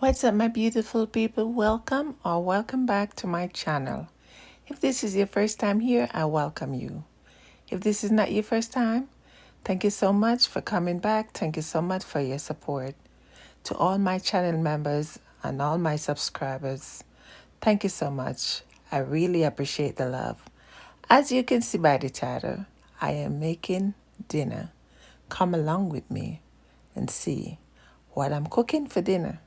What's up, my beautiful people? Welcome or welcome back to my channel. If this is your first time here, I welcome you. If this is not your first time, thank you so much for coming back. Thank you so much for your support. To all my channel members and all my subscribers, thank you so much. I really appreciate the love. As you can see by the title, I am making dinner. Come along with me and see what I'm cooking for dinner.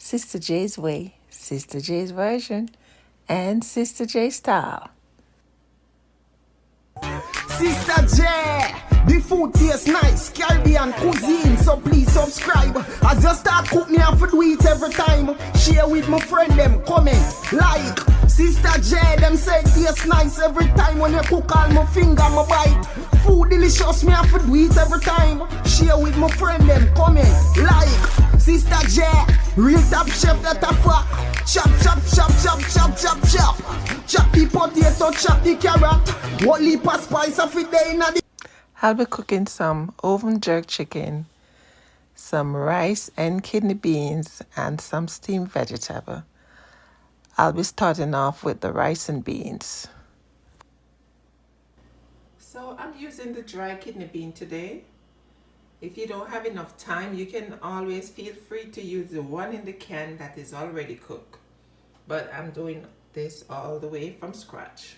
Sister J's way, Sister J's version, and Sister J style. Sister J, the food tastes nice, Caribbean cuisine, so please subscribe. As you start cook me, I have to do it every time. Share with my friend them, comment, like. Sister J, them say it tastes nice every time. When you cook all my finger, my bite. Food delicious, me have to do it every time. Share with my friend them, comment, like. Sister J, real top chef that a fuck. Chop, chop, chop, chop, chop, chop, chop. Chop the potato, chop the carrot. What leap of spice of it there in the... I'll be cooking some oven jerk chicken, some rice and kidney beans, and some steamed vegetable. I'll be starting off with the rice and beans. So I'm using the dry kidney bean today. If you don't have enough time, you can always feel free to use the one in the can that is already cooked. But I'm doing this all the way from scratch.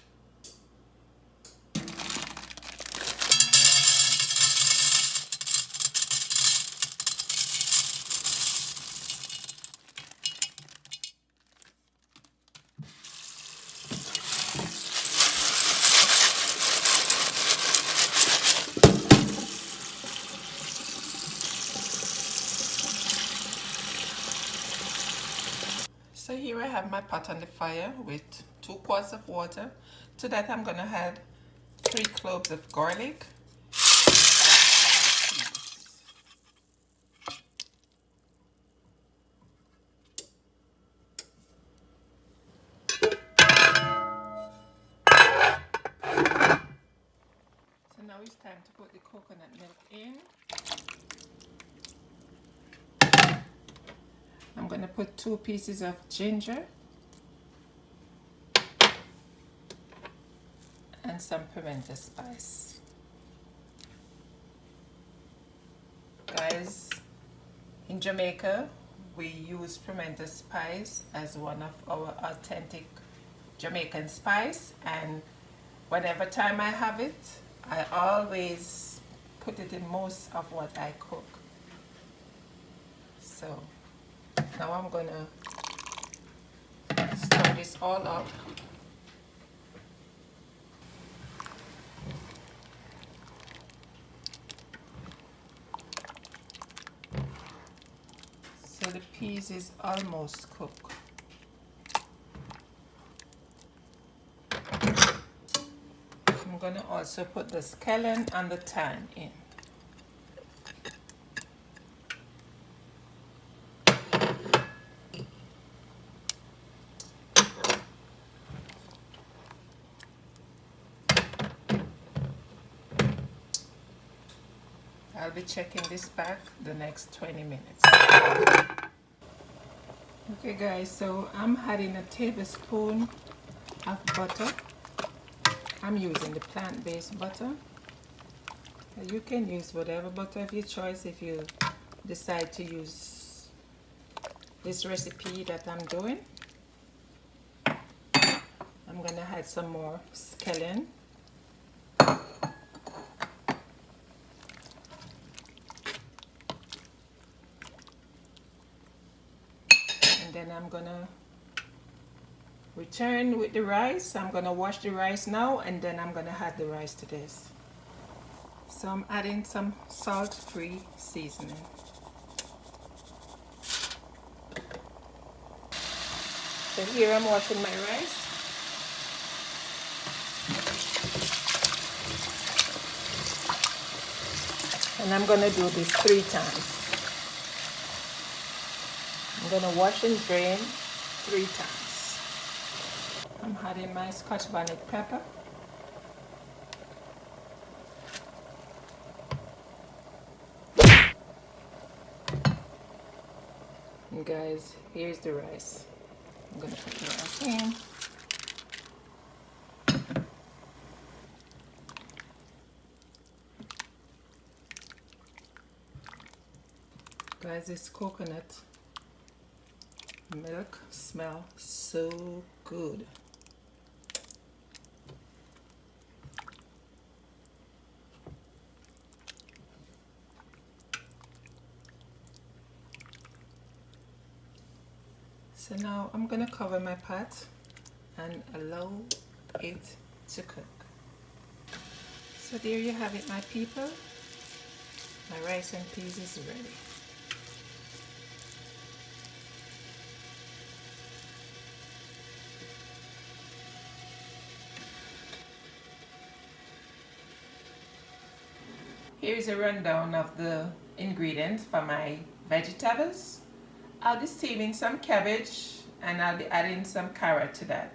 So here I have my pot on the fire with 2 quarts of water. To that I'm going to add 3 cloves of garlic. So now it's time to put the coconut milk in. I'm going to put 2 pieces of ginger and some pimento spice. Guys, in Jamaica, we use pimento spice as one of our authentic Jamaican spice, and whenever time I have it, I always put it in most of what I cook. So now I'm gonna stir this all up. So the peas is almost cooked. I'm gonna also put the scallion and the thyme in. I'll be checking this back the next 20 minutes. Okay guys, so I'm adding a tablespoon of butter. I'm using the plant-based butter. You can use whatever butter of your choice if you decide to use this recipe that I'm doing. I'm gonna add some more scallion. And then I'm gonna return with the rice. I'm gonna wash the rice now, and then I'm gonna add the rice to this. So I'm adding some salt-free seasoning. So here I'm washing my rice. And I'm gonna do this 3 times. I'm gonna wash and drain 3 times. I'm adding my Scotch bonnet pepper. And guys, here's the rice. I'm gonna put the rice in. Guys, this coconut milk smells so good. So now I'm gonna cover my pot and allow it to cook. So there you have it, my people. My rice and peas is ready. Here is a rundown of the ingredients for my vegetables. I'll be steaming some cabbage and I'll be adding some carrot to that.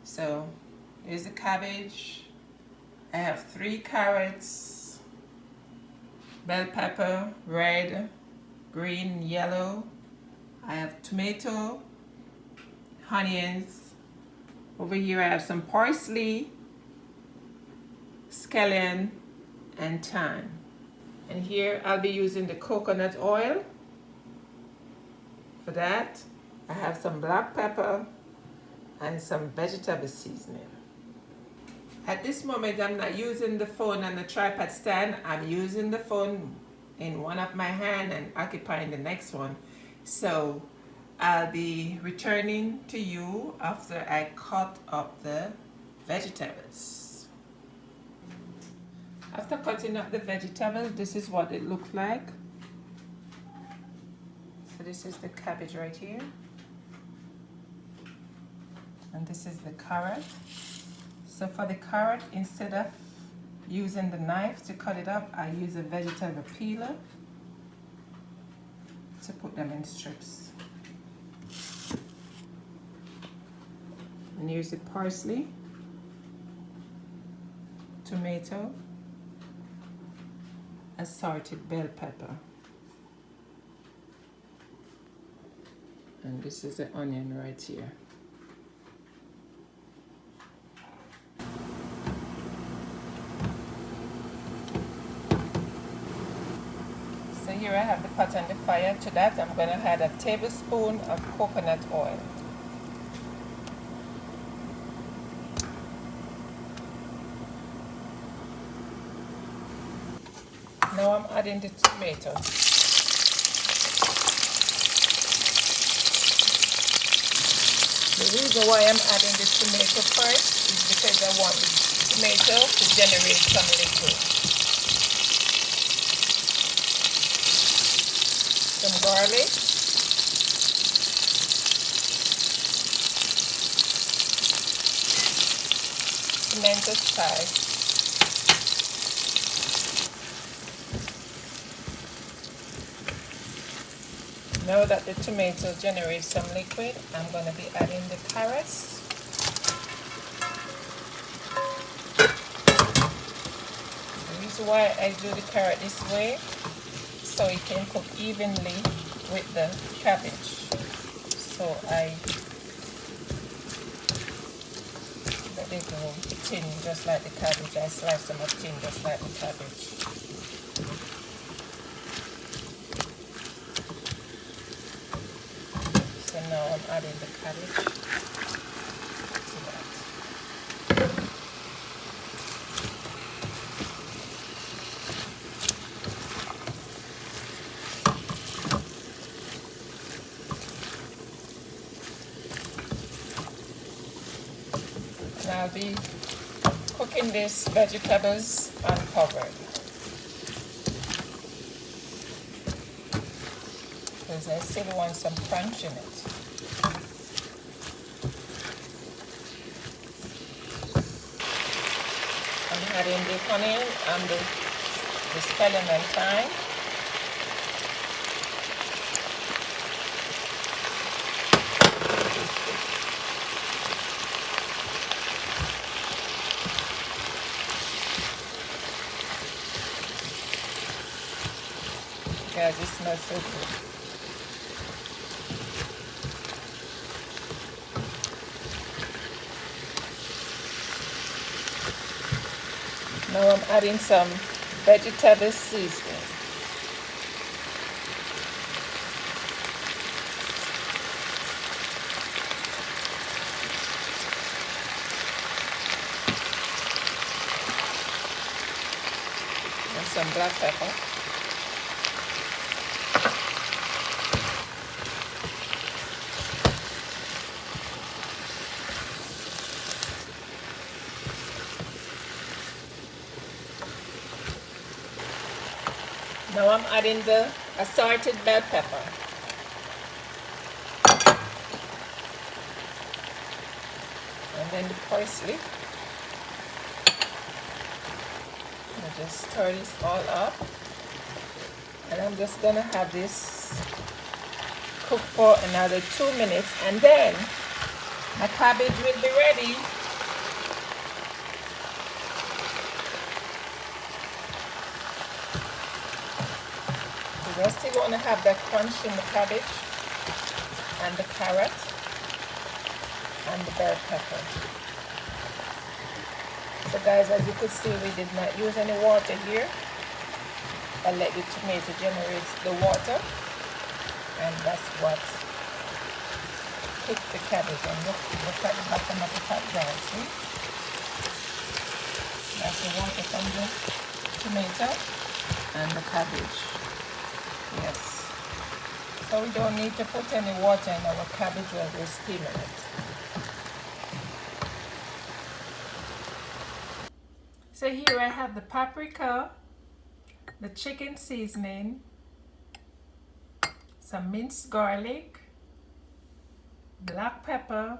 So here's the cabbage. I have 3 carrots, bell pepper, red, green, yellow. I have tomato, onions. Over here I have some parsley, scallion, and thyme. And here I'll be using the coconut oil. For that, I have some black pepper and some vegetable seasoning. At this moment, I'm not using the phone and the tripod stand. I'm using the phone in one of my hands and occupying the next one. So I'll be returning to you after I cut up the vegetables. After cutting up the vegetables, this is what it looked like. So this is the cabbage right here. And this is the carrot. So for the carrot, instead of using the knife to cut it up, I use a vegetable peeler to put them in strips. And here's the parsley, tomato, assorted bell pepper, and this is the onion right here. So here I have the pot on the fire. To that I'm going to add a tablespoon of coconut oil. Now I'm adding the tomato. The reason why I'm adding the tomato first is because I want the tomato to generate some liquid. Some garlic. Pimento spice. Now that the tomato generates some liquid, I'm going to be adding the carrots. The reason why I do the carrot this way, so it can cook evenly with the cabbage. So I let it go thin just like the cabbage. I slice them up thin just like the cabbage. So now I'm adding the cabbage to that. And I'll be cooking these vegetables uncovered, because I still want some crunch in it. I'm adding the onion and the scallion and thyme. Guys, it smells so good. Now I'm adding some vegetable seasoning. And some black pepper. Now I'm adding the assorted bell pepper. And then the parsley. I'll just stir this all up. And I'm just gonna have this cook for another 2 minutes, and then my cabbage will be ready. We're still going to have that crunch in the cabbage and the carrot and the bell pepper. So guys, as you could see, we did not use any water here. I let the tomato generate the water, and that's what cooked the cabbage. And look at the bottom of the pot, guys. See? That's the water from the tomato and the cabbage. Yes. So we don't need to put any water in our cabbage while we're steaming it. So here I have the paprika, the chicken seasoning, some minced garlic, black pepper,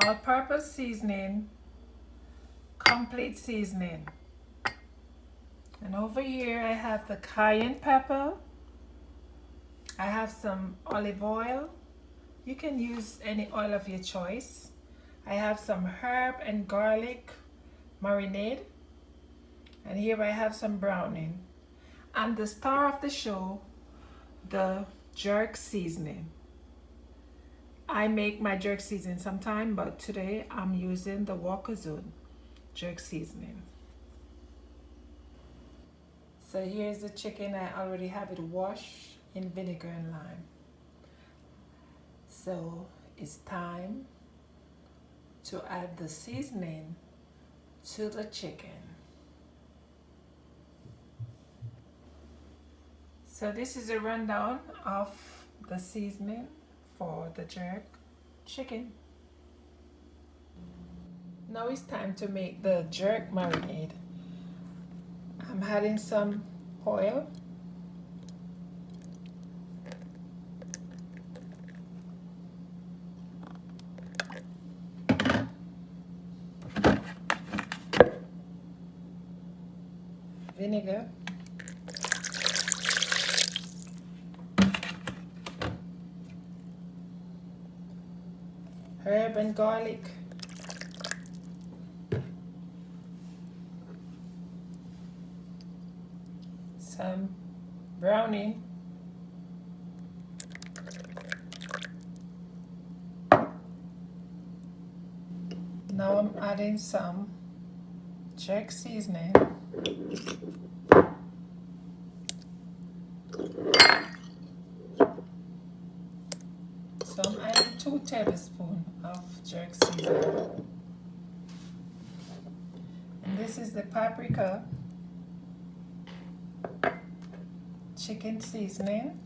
all-purpose seasoning, complete seasoning. And over here I have the cayenne pepper. I have some olive oil. You can use any oil of your choice. I have some herb and garlic marinade. And here I have some browning. And the star of the show, the jerk seasoning. I make my jerk seasoning sometime, but today I'm using the Cuisine jerk seasoning. So here's the chicken. I already have it washed in vinegar and lime. So it's time to add the seasoning to the chicken. So this is a rundown of the seasoning for the jerk chicken. Now it's time to make the jerk marinade. I'm adding some oil, vinegar, herb and garlic, some browning, now I'm adding some jerk seasoning, so I'm adding 2 tablespoons of jerk seasoning, and this is the paprika, chicken seasoning,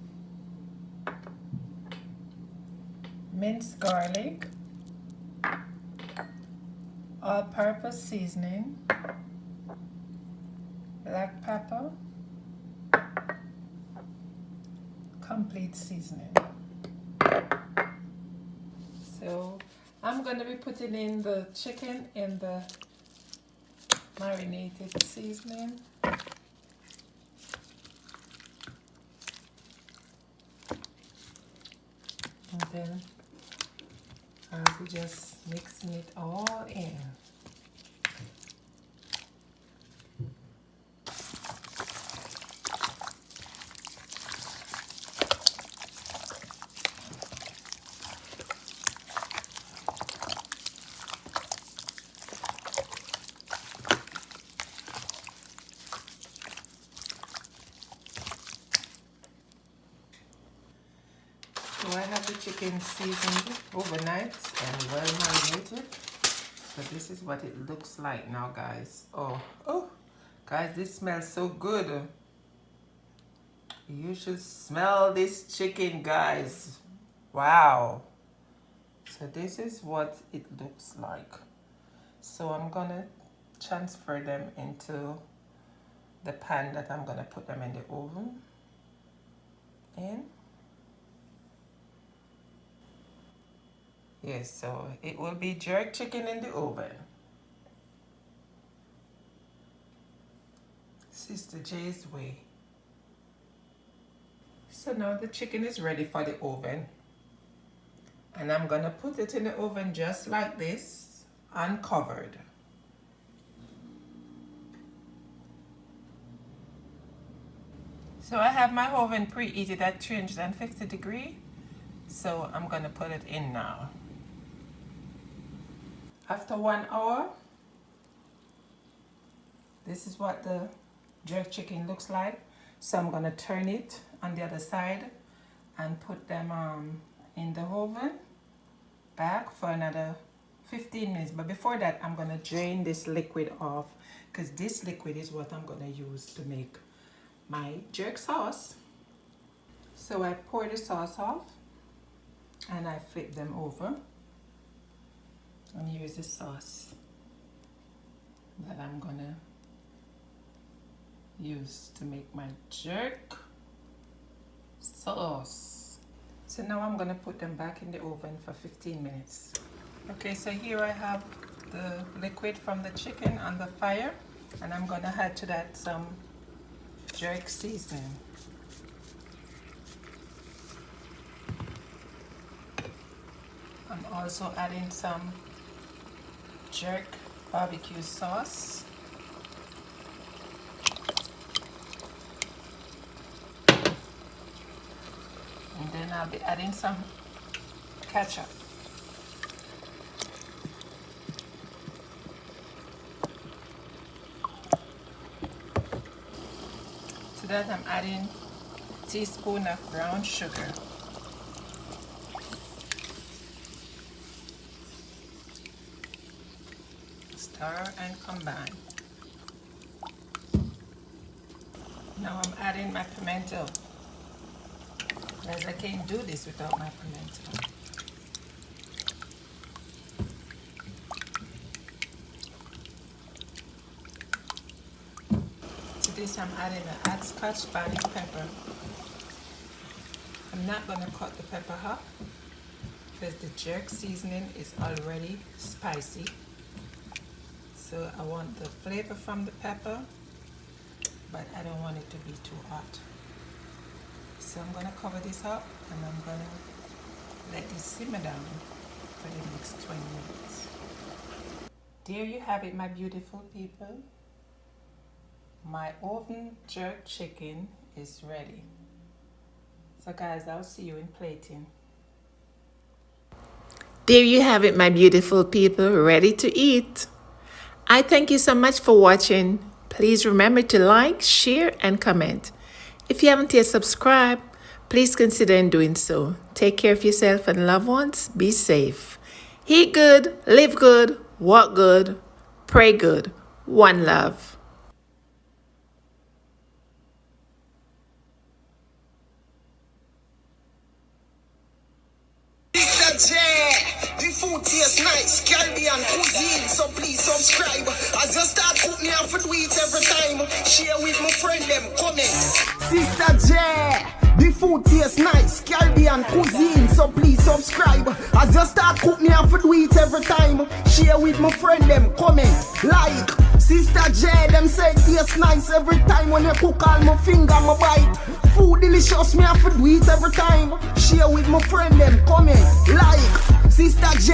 minced garlic, all-purpose seasoning, black pepper, complete seasoning. So I'm going to be putting in the chicken in the marinated seasoning. And then I'll be just mixing it all in. So I have the chicken seasoned overnight and well marinated. So this is what it looks like now, guys. Oh, guys, this smells so good. You should smell this chicken, guys. Wow. So this is what it looks like. So I'm gonna transfer them into the pan that I'm gonna put them in the oven. Yes, so it will be jerk chicken in the oven. Sister J's way. So now the chicken is ready for the oven. And I'm gonna put it in the oven just like this, uncovered. So I have my oven preheated at 350 degrees. So I'm gonna put it in now. After 1 hour, this is what the jerk chicken looks like. So I'm gonna turn it on the other side and put them in the oven back for another 15 minutes. But before that, I'm gonna drain this liquid off, because this liquid is what I'm gonna use to make my jerk sauce. So I pour the sauce off and I flip them over. And here's the sauce that I'm gonna use to make my jerk sauce. So now I'm gonna put them back in the oven for 15 minutes. Okay, so here I have the liquid from the chicken on the fire, and I'm gonna add to that some jerk seasoning. I'm also adding some jerk barbecue sauce. And then I'll be adding some ketchup. To that I'm adding a teaspoon of brown sugar. Stir and combine. Now I'm adding my pimento, as I can't do this without my pimento. To this I'm adding an Scotch Spanish pepper. I'm not going to cut the pepper up because the jerk seasoning is already spicy. So I want the flavor from the pepper, but I don't want it to be too hot. So I'm gonna cover this up and I'm gonna let this simmer down for the next 20 minutes. There you have it, my beautiful people. My oven jerk chicken is ready. So guys, I'll see you in plating. There you have it, my beautiful people, ready to eat. I thank you so much for watching. Please remember to like, share, and comment. If you haven't yet subscribed, please consider doing so. Take care of yourself and loved ones. Be safe. Eat good, live good, walk good, pray good. One love. The food tastes nice, Scallion Cuisine, so please subscribe. As you start cooking, I have to do it every time. Share with my friend them, comment. Sister J, the food tastes nice, Scallion Cuisine, so please subscribe. As you start cooking, I have to do it every time. Share with my friend them, comment, like. Sister J, them say it tastes nice every time. When you cook, all my finger, my bite. Food delicious, me have to do it every time. Share with my friend them, comment, like. Sister J,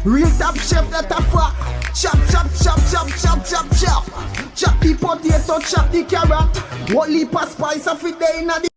real top chef that a fuck. Chop, chop, chop, chop, chop, chop, chop. Chop the potato, chop the carrot. What leap of spice of it day in the